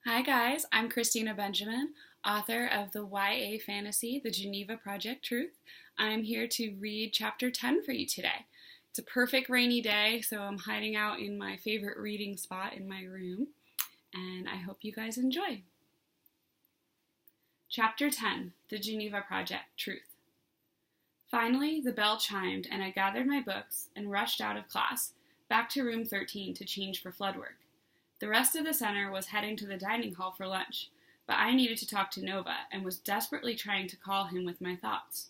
Hi guys, I'm Christina Benjamin, author of the YA fantasy, The Geneva Project Truth. I'm here to read chapter 10 for you today. It's a perfect rainy day, so I'm hiding out in my favorite reading spot in my room, and I hope you guys enjoy. Chapter 10, The Geneva Project Truth. Finally, the bell chimed, and I gathered my books and rushed out of class, back to room 13 to change for flood work. The rest of the center was heading to the dining hall for lunch, but I needed to talk to Nova and was desperately trying to call him with my thoughts.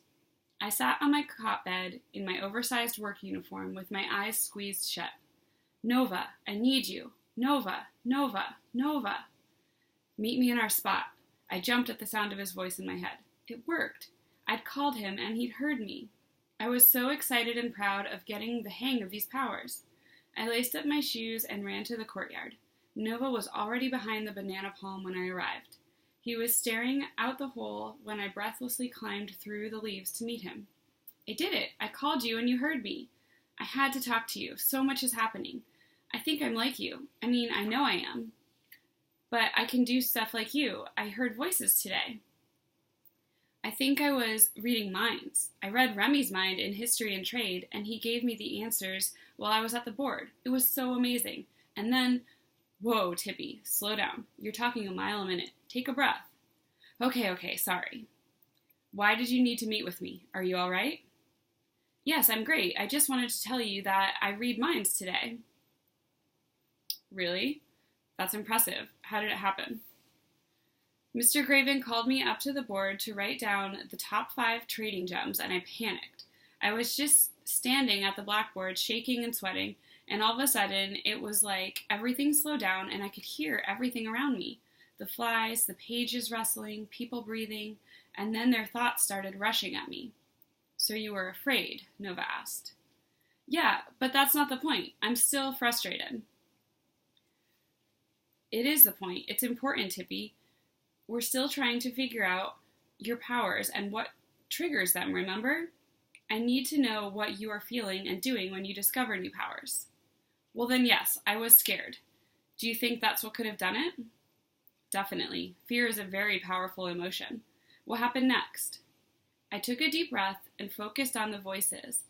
I sat on my cot bed in my oversized work uniform with my eyes squeezed shut. Nova, I need you. Nova, Nova, Nova. Meet me in our spot. I jumped at the sound of his voice in my head. It worked. I'd called him and he'd heard me. I was so excited and proud of getting the hang of these powers. I laced up my shoes and ran to the courtyard. Nova was already behind the banana palm when I arrived. He was staring out the hole when I breathlessly climbed through the leaves to meet him. I did it. I called you and you heard me. I had to talk to you. So much is happening. I think I'm like you. I know I am. But I can do stuff like you. I heard voices today. I think I was reading minds. I read Remy's mind in History and Trade, and he gave me the answers while I was at the board. It was so amazing. And then, whoa, Tippy, slow down. You're talking a mile a minute. Take a breath. Okay, sorry. Why did you need to meet with me? Are you all right? Yes, I'm great. I just wanted to tell you that I read minds today. Really? That's impressive. How did it happen? Mr. Graven called me up to the board to write down the top 5 trading gems, and I panicked. I was just standing at the blackboard, shaking and sweating, and all of a sudden, it was like everything slowed down and I could hear everything around me. The flies, the pages rustling, people breathing, and then their thoughts started rushing at me. So you were afraid? Nova asked. Yeah, but that's not the point. I'm still frustrated. It is the point. It's important, Tippy. We're still trying to figure out your powers and what triggers them, remember? I need to know what you are feeling and doing when you discover new powers. Well then, yes, I was scared. Do you think that's what could have done it? Definitely. Fear is a very powerful emotion. What happened next? I took a deep breath and focused on the voices,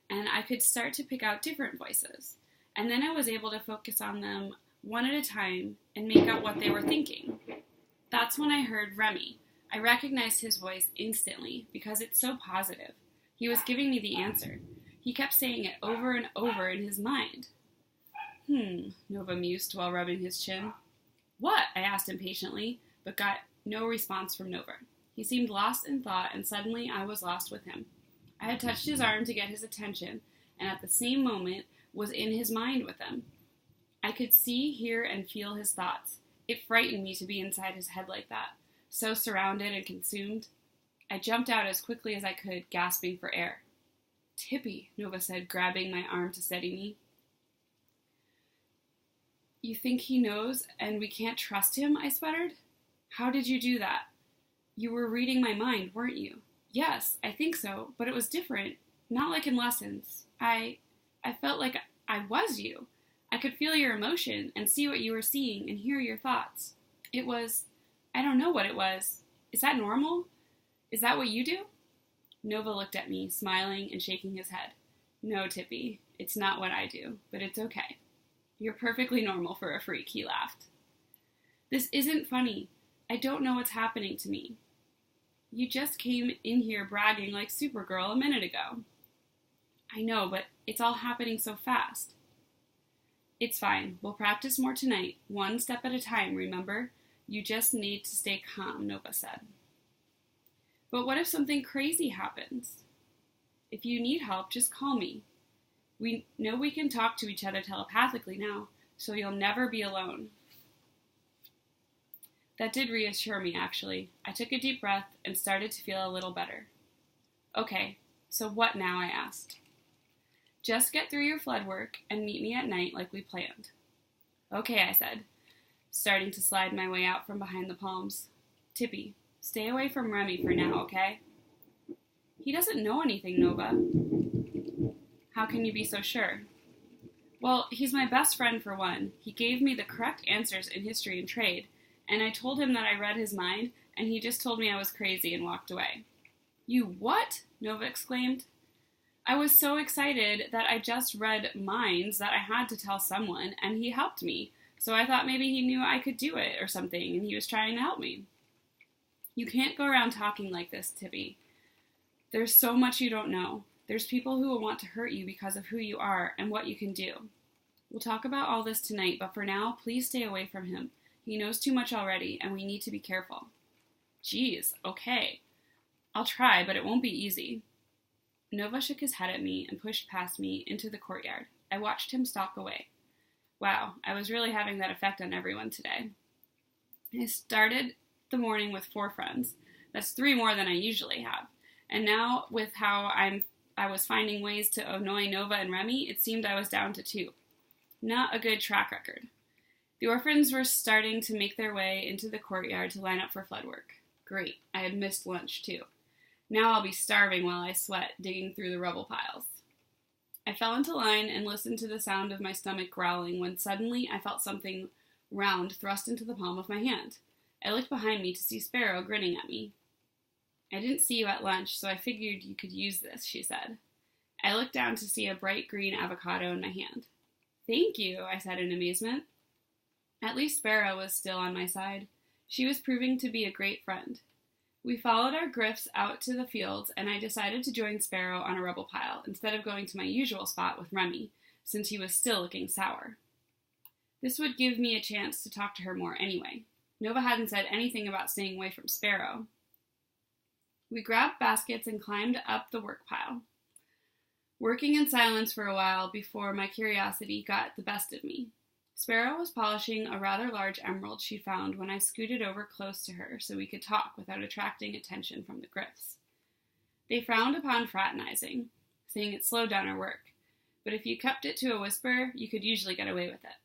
and I could start to pick out different voices. And then I was able to focus on them one at a time and make out what they were thinking. That's when I heard Remy. I recognized his voice instantly because it's so positive. He was giving me the answer. He kept saying it over and over in his mind. Nova mused while rubbing his chin. What? I asked impatiently, but got no response from Nova. He seemed lost in thought, and suddenly I was lost with him. I had touched his arm to get his attention, and at the same moment was in his mind with him. I could see, hear, and feel his thoughts. It frightened me to be inside his head like that, so surrounded and consumed. I jumped out as quickly as I could, gasping for air. Tippy, Nova said, grabbing my arm to steady me. You think he knows and we can't trust him? I sputtered. How did you do that? You were reading my mind, weren't you? Yes, I think so, but it was different. Not like in lessons. I felt like I was you. I could feel your emotion and see what you were seeing and hear your thoughts. It was, I don't know what it was. Is that normal? Is that what you do? Nova looked at me, smiling and shaking his head. No, Tippy, it's not what I do, but it's okay. You're perfectly normal for a freak, he laughed. This isn't funny. I don't know what's happening to me. You just came in here bragging like Supergirl a minute ago. I know, but it's all happening so fast. It's fine. We'll practice more tonight, one step at a time, remember? You just need to stay calm, Nova said. But what if something crazy happens? If you need help, just call me. We know we can talk to each other telepathically now, so you'll never be alone. That did reassure me, actually. I took a deep breath and started to feel a little better. Okay, so what now? I asked. Just get through your flood work and meet me at night like we planned. Okay, I said, starting to slide my way out from behind the palms. Tippy, stay away from Remy for now, okay? He doesn't know anything, Nova. How can you be so sure? Well, he's my best friend for one. He gave me the correct answers in history and trade, and I told him that I read his mind, and he just told me I was crazy and walked away. You what? Nova exclaimed. I was so excited that I just read minds that I had to tell someone, and he helped me. So I thought maybe he knew I could do it or something, and he was trying to help me. You can't go around talking like this, Tibby. There's so much you don't know. There's people who will want to hurt you because of who you are and what you can do. We'll talk about all this tonight, but for now, please stay away from him. He knows too much already, and we need to be careful. Geez, okay. I'll try, but it won't be easy. Nova shook his head at me and pushed past me into the courtyard. I watched him stalk away. Wow, I was really having that effect on everyone today. I started the morning with 4 friends. That's 3 more than I usually have. And now, with how I was finding ways to annoy Nova and Remy, it seemed I was down to 2. Not a good track record. The orphans were starting to make their way into the courtyard to line up for flood work. Great, I had missed lunch too. Now I'll be starving while I sweat, digging through the rubble piles. I fell into line and listened to the sound of my stomach growling when suddenly I felt something round thrust into the palm of my hand. I looked behind me to see Sparrow grinning at me. I didn't see you at lunch, so I figured you could use this, she said. I looked down to see a bright green avocado in my hand. Thank you, I said in amazement. At least Sparrow was still on my side. She was proving to be a great friend. We followed our grifts out to the fields, and I decided to join Sparrow on a rubble pile instead of going to my usual spot with Remy, since he was still looking sour. This would give me a chance to talk to her more anyway. Nova hadn't said anything about staying away from Sparrow. We grabbed baskets and climbed up the work pile, working in silence for a while before my curiosity got the best of me. Sparrow was polishing a rather large emerald she found when I scooted over close to her so we could talk without attracting attention from the grifts. They frowned upon fraternizing, saying it slowed down our work, but if you kept it to a whisper, you could usually get away with it.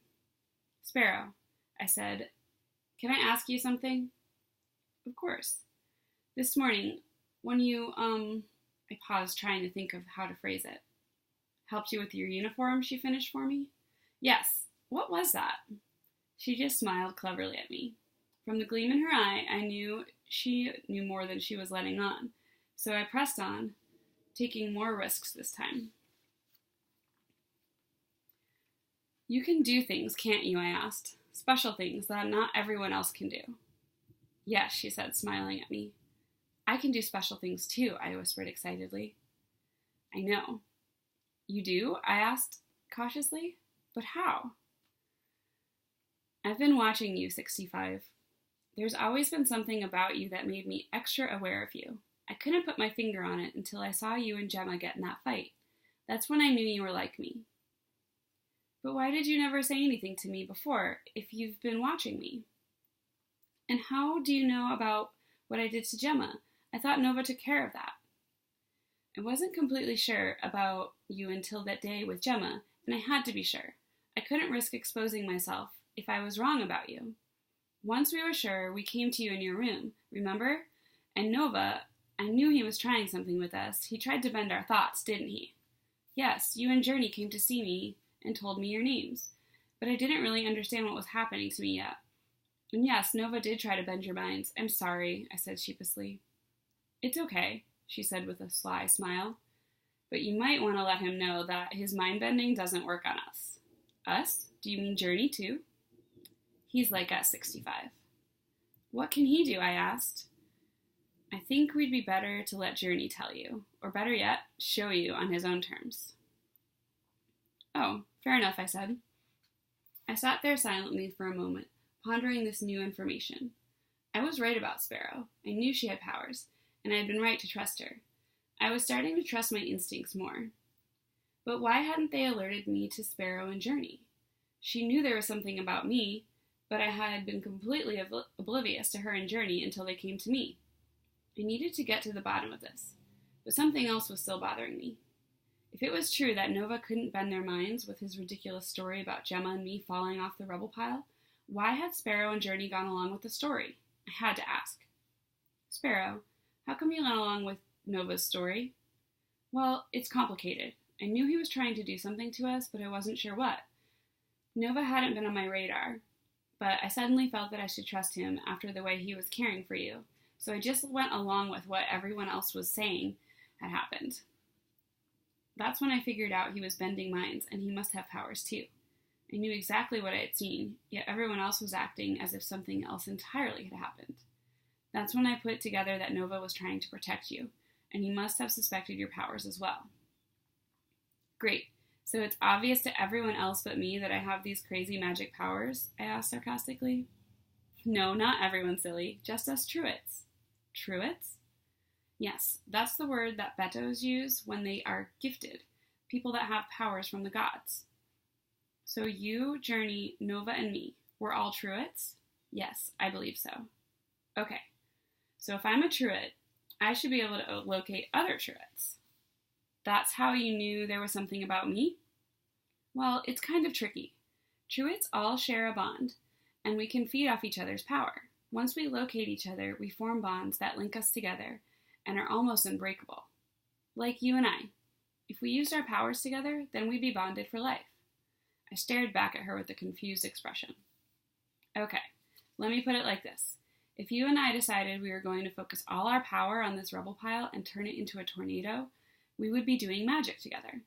Sparrow, I said, can I ask you something? Of course. This morning, when you, I paused trying to think of how to phrase it. Helped you with your uniform, she finished for me? Yes. What was that? She just smiled cleverly at me. From the gleam in her eye, I knew she knew more than she was letting on, so I pressed on, taking more risks this time. You can do things, can't you? I asked. Special things that not everyone else can do. Yes, she said, smiling at me. I can do special things too, I whispered excitedly. I know. You do? I asked cautiously. But how? I've been watching you, 65. There's always been something about you that made me extra aware of you. I couldn't put my finger on it until I saw you and Gemma get in that fight. That's when I knew you were like me. But why did you never say anything to me before, if you've been watching me? And how do you know about what I did to Gemma? I thought Nova took care of that. I wasn't completely sure about you until that day with Gemma, and I had to be sure. I couldn't risk exposing myself if I was wrong about you. Once we were sure, we came to you in your room, remember? And Nova, I knew he was trying something with us. He tried to bend our thoughts, didn't he? Yes, you and Journey came to see me and told me your names, but I didn't really understand what was happening to me yet. And yes, Nova did try to bend your minds. I'm sorry, I said sheepishly. It's okay, she said with a sly smile, but you might want to let him know that his mind bending doesn't work on us. Us? Do you mean Journey too? He's like us, 65. What can he do? I asked. I think we'd be better to let Journey tell you, or better yet, show you on his own terms. Oh, fair enough, I said. I sat there silently for a moment, pondering this new information. I was right about Sparrow. I knew she had powers, and I had been right to trust her. I was starting to trust my instincts more. But why hadn't they alerted me to Sparrow and Journey? She knew there was something about me, but I had been completely oblivious to her and Journey until they came to me. I needed to get to the bottom of this, but something else was still bothering me. If it was true that Nova couldn't bend their minds with his ridiculous story about Gemma and me falling off the rubble pile, why had Sparrow and Journey gone along with the story? I had to ask. Sparrow, how come you went along with Nova's story? Well, it's complicated. I knew he was trying to do something to us, but I wasn't sure what. Nova hadn't been on my radar, but I suddenly felt that I should trust him after the way he was caring for you, so I just went along with what everyone else was saying had happened. That's when I figured out he was bending minds, and he must have powers too. I knew exactly what I had seen, yet everyone else was acting as if something else entirely had happened. That's when I put together that Nova was trying to protect you, and he must have suspected your powers as well. Great. So it's obvious to everyone else but me that I have these crazy magic powers? I asked sarcastically. No, not everyone, silly. Just us Truits. Truits? Yes, that's the word that Betos use when they are gifted, people that have powers from the gods. So you, Journey, Nova, and me, we're all Truits? Yes, I believe so. Okay, so if I'm a Truit, I should be able to locate other Truits. That's how you knew there was something about me? Well, it's kind of tricky. Truits all share a bond, and we can feed off each other's power. Once we locate each other, we form bonds that link us together and are almost unbreakable. Like you and I. If we used our powers together, then we'd be bonded for life. I stared back at her with a confused expression. Okay, let me put it like this. If you and I decided we were going to focus all our power on this rubble pile and turn it into a tornado, we would be doing magic together.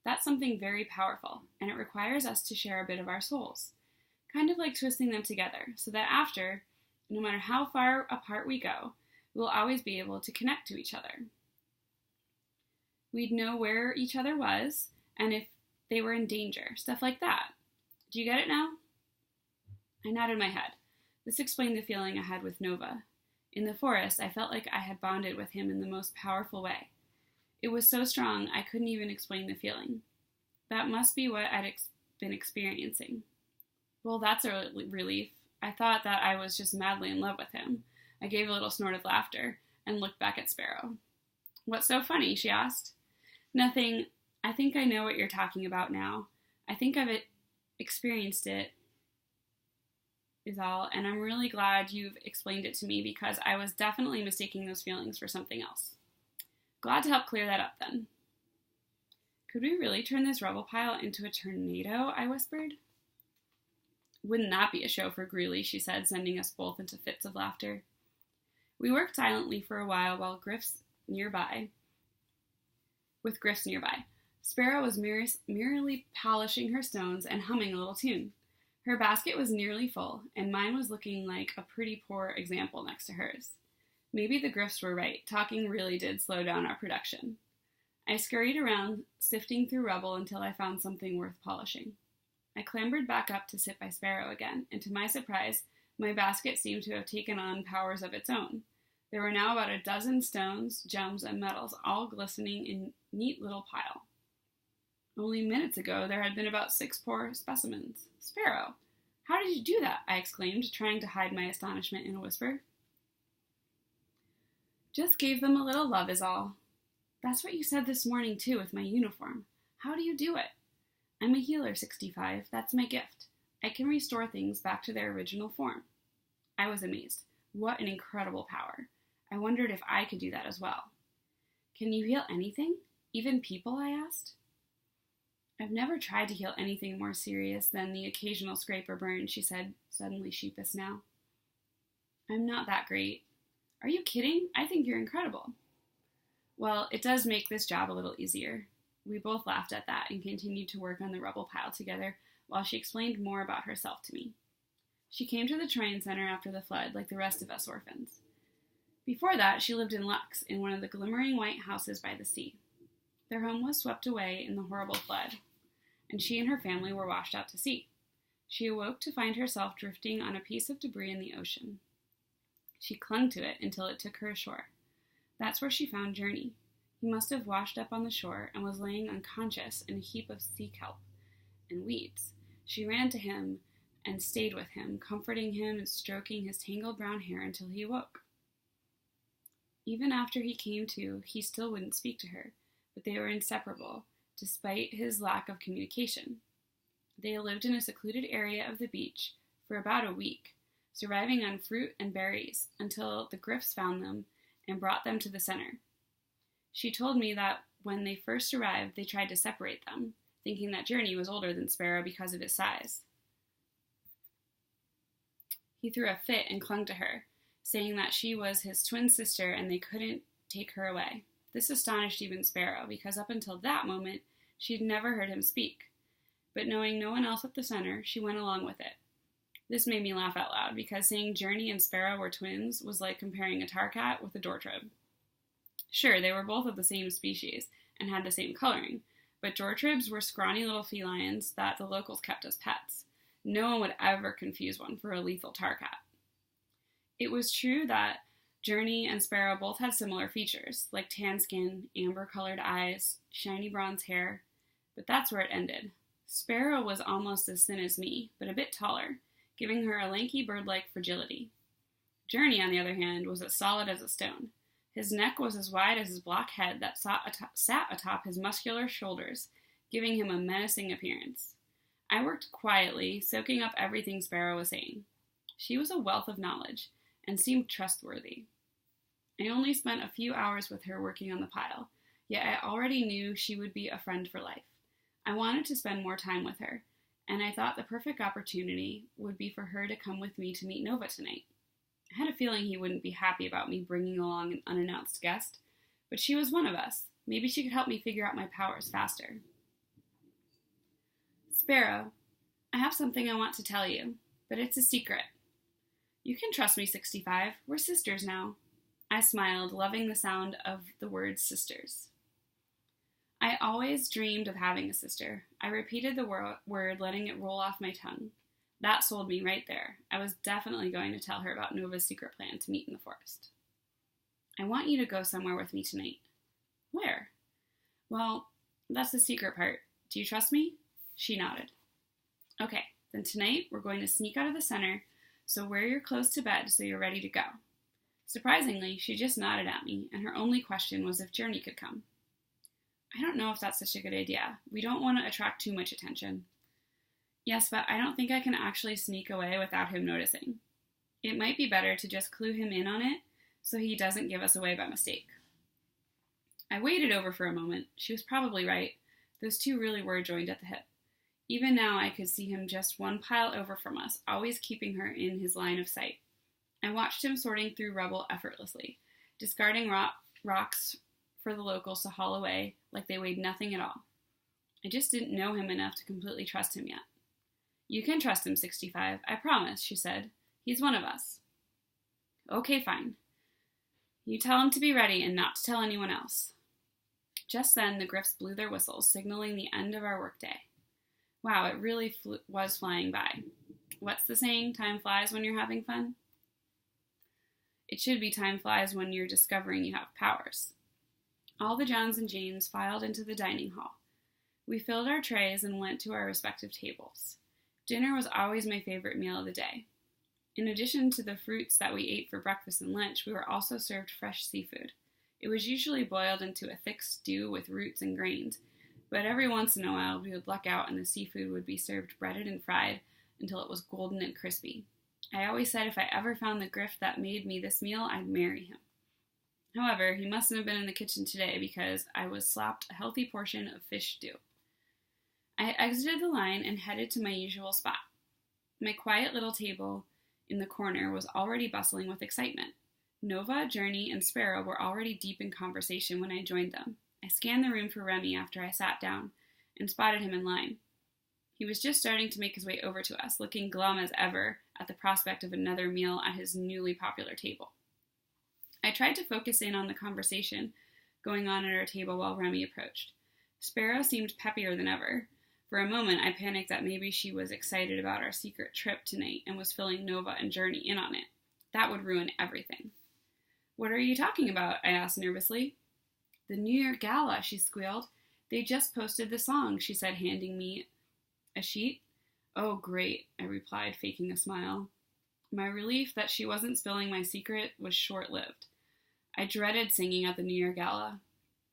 That's something very powerful, and it requires us to share a bit of our souls. Kind of like twisting them together, so that after, no matter how far apart we go, we'll always be able to connect to each other. We'd know where each other was, and if they were in danger, stuff like that. Do you get it now? I nodded my head. This explained the feeling I had with Nova. In the forest, I felt like I had bonded with him in the most powerful way. It was so strong, I couldn't even explain the feeling. That must be what I'd been experiencing. Well, that's a relief. I thought that I was just madly in love with him. I gave a little snort of laughter and looked back at Sparrow. What's so funny? She asked. Nothing. I think I know what you're talking about now. I think I've experienced it, is all, and I'm really glad you've explained it to me because I was definitely mistaking those feelings for something else. Glad to help clear that up then. Could we really turn this rubble pile into a tornado? I whispered. Wouldn't that be a show for Greeley? She said, sending us both into fits of laughter. We worked silently for a while with Griff's nearby. Sparrow was merely polishing her stones and humming a little tune. Her basket was nearly full, and mine was looking like a pretty poor example next to hers. Maybe the Griffs were right. Talking really did slow down our production. I scurried around, sifting through rubble until I found something worth polishing. I clambered back up to sit by Sparrow again, and to my surprise, my basket seemed to have taken on powers of its own. There were now about a dozen stones, gems, and metals, all glistening in a neat little pile. Only minutes ago, there had been about 6 poor specimens. Sparrow, how did you do that? I exclaimed, trying to hide my astonishment in a whisper. Just gave them a little love is all. That's what you said this morning, too, with my uniform. How do you do it? I'm a healer, 65. That's my gift. I can restore things back to their original form. I was amazed. What an incredible power. I wondered if I could do that as well. Can you heal anything? Even people? I asked. I've never tried to heal anything more serious than the occasional scrape or burn, she said, suddenly sheepish now. I'm not that great. Are you kidding? I think you're incredible. Well, it does make this job a little easier. We both laughed at that and continued to work on the rubble pile together while she explained more about herself to me. She came to the Trine Center after the flood, like the rest of us orphans. Before that, she lived in Lux, in one of the glimmering white houses by the sea. Their home was swept away in the horrible flood, and she and her family were washed out to sea. She awoke to find herself drifting on a piece of debris in the ocean. She clung to it until it took her ashore. That's where she found Journey. He must have washed up on the shore and was laying unconscious in a heap of sea kelp and weeds. She ran to him and stayed with him, comforting him and stroking his tangled brown hair until he awoke. Even after he came to, he still wouldn't speak to her, but they were inseparable, despite his lack of communication. They lived in a secluded area of the beach for about a week, surviving on fruit and berries until the Griffs found them and brought them to the center. She told me that when they first arrived, they tried to separate them, thinking that Journey was older than Sparrow because of his size. He threw a fit and clung to her, saying that she was his twin sister and they couldn't take her away. This astonished even Sparrow, because up until that moment, she'd never heard him speak. But knowing no one else at the center, she went along with it. This made me laugh out loud, because saying Journey and Sparrow were twins was like comparing a tarcat with a dortrib. Sure, they were both of the same species and had the same coloring, but dortribs were scrawny little felines that the locals kept as pets. No one would ever confuse one for a lethal tarcat. It was true that Journey and Sparrow both had similar features, like tan skin, amber-colored eyes, shiny bronze hair, but that's where it ended. Sparrow was almost as thin as me, but a bit taller, giving her a lanky bird-like fragility. Journey, on the other hand, was as solid as a stone. His neck was as wide as his black head that sat atop his muscular shoulders, giving him a menacing appearance. I worked quietly, soaking up everything Sparrow was saying. She was a wealth of knowledge, and seemed trustworthy. I only spent a few hours with her working on the pile, yet I already knew she would be a friend for life. I wanted to spend more time with her, and I thought the perfect opportunity would be for her to come with me to meet Nova tonight. I had a feeling he wouldn't be happy about me bringing along an unannounced guest, but she was one of us. Maybe she could help me figure out my powers faster. Sparrow, I have something I want to tell you, but it's a secret. You can trust me, 65. We're sisters now. I smiled, loving the sound of the word sisters. I always dreamed of having a sister. I repeated the word, letting it roll off my tongue. That sold me right there. I was definitely going to tell her about Nova's secret plan to meet in the forest. I want you to go somewhere with me tonight. Where? Well, that's the secret part. Do you trust me? She nodded. Okay, then tonight we're going to sneak out of the center, so wear your clothes to bed so you're ready to go. Surprisingly, she just nodded at me, and her only question was if Journey could come. I don't know if that's such a good idea. We don't want to attract too much attention. Yes, but I don't think I can actually sneak away without him noticing. It might be better to just clue him in on it so he doesn't give us away by mistake. I waited over for a moment. She was probably right. Those two really were joined at the hip. Even now I could see him just one pile over from us, always keeping her in his line of sight. I watched him sorting through rubble effortlessly, discarding rocks for the locals to haul away like they weighed nothing at all. I just didn't know him enough to completely trust him yet. You can trust him, 65, I promise, she said. He's one of us. Okay, fine. You tell him to be ready and not to tell anyone else. Just then, the Griffs blew their whistles, signaling the end of our workday. Wow, it really was flying by. What's the saying? Time flies when you're having fun? It should be time flies when you're discovering you have powers. All the Johns and Janes filed into the dining hall. We filled our trays and went to our respective tables. Dinner was always my favorite meal of the day. In addition to the fruits that we ate for breakfast and lunch, we were also served fresh seafood. It was usually boiled into a thick stew with roots and grains, but every once in a while we would luck out and the seafood would be served breaded and fried until it was golden and crispy. I always said if I ever found the Griff that made me this meal, I'd marry him. However, he mustn't have been in the kitchen today because I was slapped a healthy portion of fish stew. I exited the line and headed to my usual spot. My quiet little table in the corner was already bustling with excitement. Nova, Journey, and Sparrow were already deep in conversation when I joined them. I scanned the room for Remy after I sat down and spotted him in line. He was just starting to make his way over to us, looking glum as ever at the prospect of another meal at his newly popular table. I tried to focus in on the conversation going on at our table while Remy approached. Sparrow seemed peppier than ever. For a moment, I panicked that maybe she was excited about our secret trip tonight and was filling Nova and Journey in on it. That would ruin everything. What are you talking about? I asked nervously. The New Year Gala, she squealed. They just posted the song, she said, handing me a sheet. Oh, great, I replied, faking a smile. My relief that she wasn't spilling my secret was short-lived. I dreaded singing at the New Year Gala.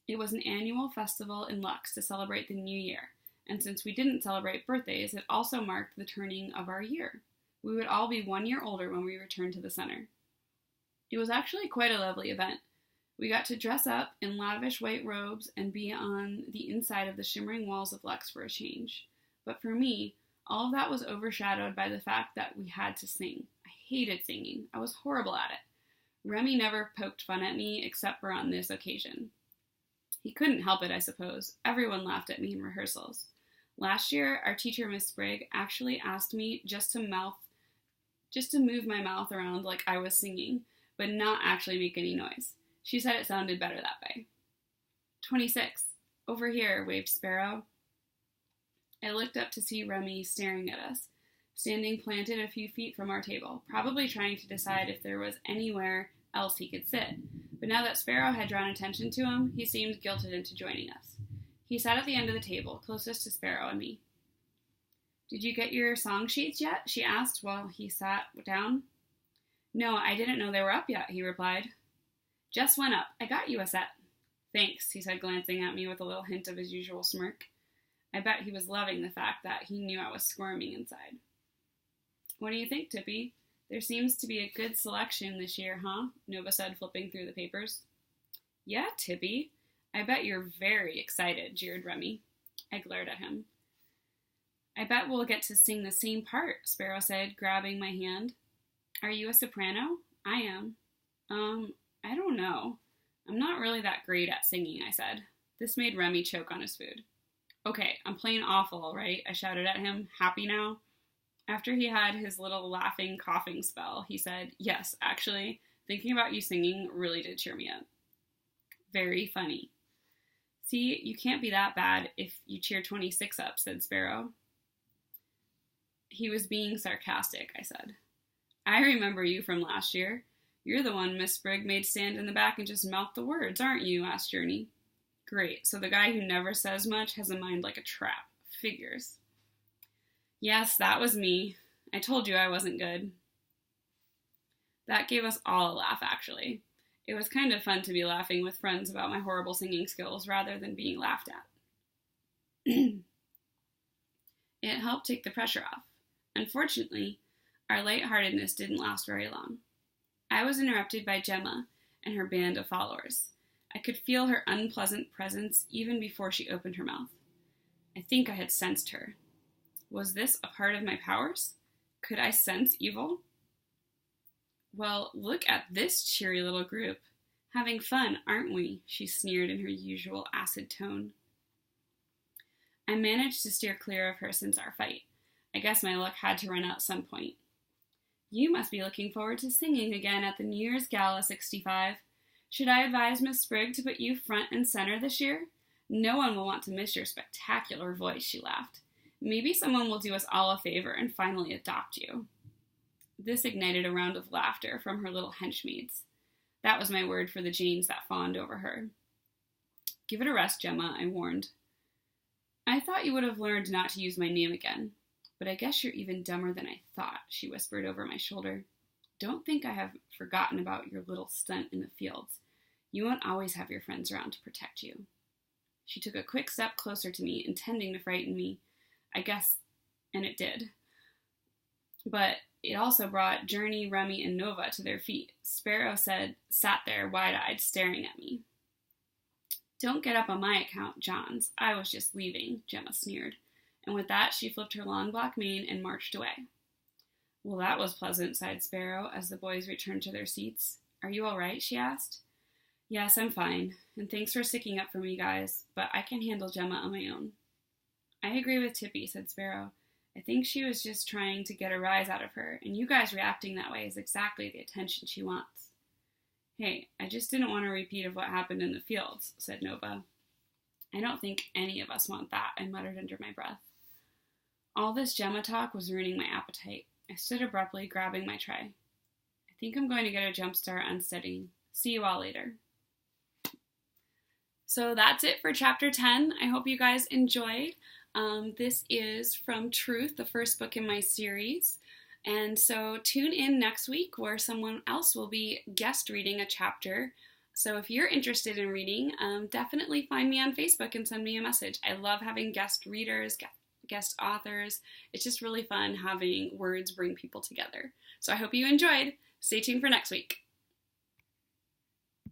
It was an annual festival in Lux to celebrate the new year, and since we didn't celebrate birthdays, it also marked the turning of our year. We would all be 1 year older when we returned to the center. It was actually quite a lovely event. We got to dress up in lavish white robes and be on the inside of the shimmering walls of Lux for a change. But for me, all of that was overshadowed by the fact that we had to sing. I hated singing. I was horrible at it. Remy never poked fun at me except for on this occasion. He couldn't help it, I suppose. Everyone laughed at me in rehearsals. Last year, our teacher, Miss Sprigg, actually asked me just to move my mouth around like I was singing, but not actually make any noise. She said it sounded better that way. 26. Over here, waved Sparrow. I looked up to see Remy staring at us, standing planted a few feet from our table, probably trying to decide if there was anywhere else he could sit. But now that Sparrow had drawn attention to him, he seemed guilted into joining us. He sat at the end of the table, closest to Sparrow and me. Did you get your song sheets yet? She asked while he sat down. No, I didn't know they were up yet, he replied. Just went up. I got you a set. Thanks, he said, glancing at me with a little hint of his usual smirk. I bet he was loving the fact that he knew I was squirming inside. What do you think, Tippy? There seems to be a good selection this year, huh? Nova said, flipping through the papers. Yeah, Tippy. I bet you're very excited, jeered Remy. I glared at him. I bet we'll get to sing the same part, Sparrow said, grabbing my hand. Are you a soprano? I am. I don't know. I'm not really that great at singing, I said. This made Remy choke on his food. Okay, I'm playing awful, all right, I shouted at him. Happy now? After he had his little laughing, coughing spell, he said, yes, actually, thinking about you singing really did cheer me up. Very funny. See, you can't be that bad if you cheer 26 up, said Sparrow. He was being sarcastic, I said. I remember you from last year. You're the one Miss Sprigg made stand in the back and just mouth the words, aren't you? Asked Journey. Great, so the guy who never says much has a mind like a trap. Figures. Yes, that was me. I told you I wasn't good. That gave us all a laugh, actually. It was kind of fun to be laughing with friends about my horrible singing skills rather than being laughed at. It helped take the pressure off. Unfortunately, our lightheartedness didn't last very long. I was interrupted by Gemma and her band of followers. I could feel her unpleasant presence even before she opened her mouth. I think I had sensed her. Was this a part of my powers? Could I sense evil? Well, look at this cheery little group. Having fun, aren't we? She sneered in her usual acid tone. I managed to steer clear of her since our fight. I guess my luck had to run out at some point. You must be looking forward to singing again at the New Year's Gala 65. Should I advise Miss Sprigg to put you front and center this year? No one will want to miss your spectacular voice, she laughed. Maybe someone will do us all a favor and finally adopt you. This ignited a round of laughter from her little henchmaids. That was my word for the Janes that fawned over her. Give it a rest, Gemma, I warned. I thought you would have learned not to use my name again. But I guess you're even dumber than I thought, she whispered over my shoulder. Don't think I have forgotten about your little stunt in the fields. You won't always have your friends around to protect you. She took a quick step closer to me, intending to frighten me. I guess, and it did. But it also brought Journey, Remy, and Nova to their feet. Sparrow sat there wide-eyed, staring at me. Don't get up on my account, Johns. I was just leaving, Gemma sneered. And with that, she flipped her long black mane and marched away. Well, that was pleasant, sighed Sparrow, as the boys returned to their seats. Are you all right? She asked. Yes, I'm fine, and thanks for sticking up for me, guys, but I can handle Gemma on my own. I agree with Tippy, said Sparrow. I think she was just trying to get a rise out of her, and you guys reacting that way is exactly the attention she wants. Hey, I just didn't want a repeat of what happened in the fields, said Nova. I don't think any of us want that, I muttered under my breath. All this Gemma talk was ruining my appetite. I stood abruptly, grabbing my tray. I think I'm going to get a jump start on studying. See you all later. So that's it for chapter 10. I hope you guys enjoyed. This is from Truth, the first book in my series. And so tune in next week where someone else will be guest reading a chapter. So if you're interested in reading, definitely find me on Facebook and send me a message. I love having guest readers, guest authors. It's just really fun having words bring people together. So I hope you enjoyed. Stay tuned for next week.